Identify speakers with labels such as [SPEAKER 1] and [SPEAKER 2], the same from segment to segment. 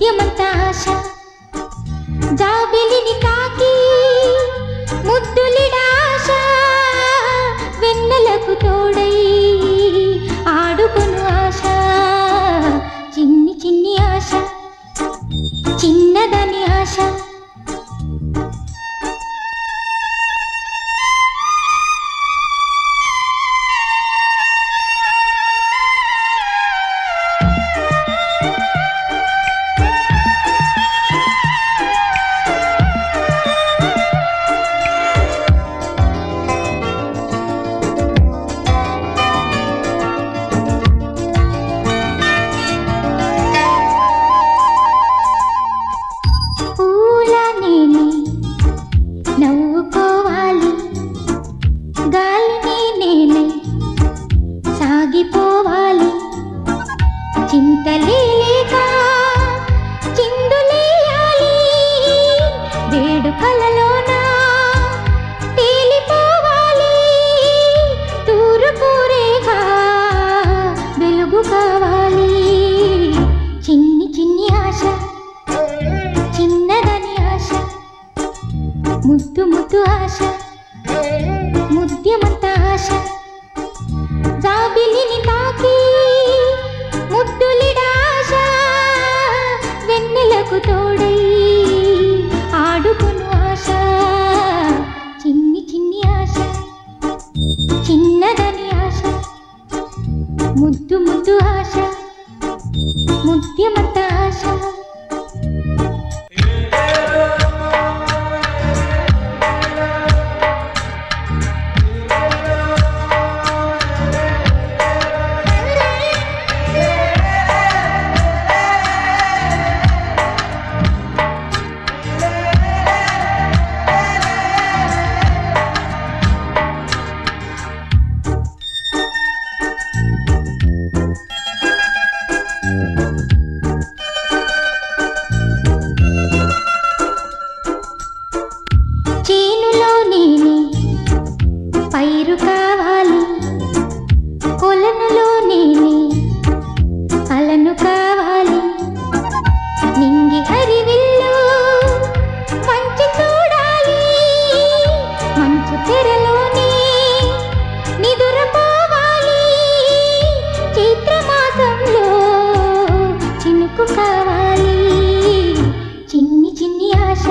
[SPEAKER 1] ముత్యమంత ఆశ జాబిలిని తాకి ముద్దులిడాశ వెన్నెలకు తోడై ఆడుకొను ఆశ చిన్ని చిన్ని ఆశ చిన్నదని ఆశ ముద్దు ముద్దు ఆశ ముద్యమంత ఆశ జాబిలిని తాకి ముద్దులిడాశ వెన్నెలకు తోడై ఆడుకొను ఆశ చిన్ని చిన్ని ఆశ చిన్నదని ఆశ ముద్దు ముద్దు ఆశ ముద్యమంత ఆశ చేనులో నేనే పైరు కావాలి కొలనులో నేనే అలను కావాలి నింగి హరివిల్లు మంచి చూడాలి మంచు తెరలోనే నిదురపోవాలి చైత్రమాసంలో చినుకు కావాలి చిన్ని చిన్ని ఆశ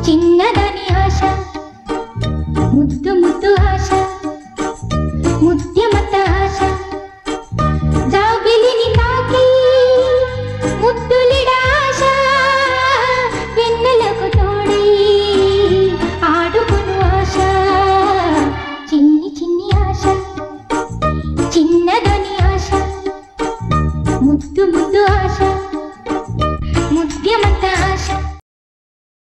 [SPEAKER 1] చిన్నదని ఆశ ముద్దు ముద్దు ఆశ ముద్యమంత ఆశ జాబిలిని తాకి ముద్దులిడాశ వెన్నెలకు తోడై ఆడుకొను ఆశ చిన్ని చిన్ని ఆశ చిన్నదని ఆశ ముద్దు ముద్దు ఆశ ముద్యమంత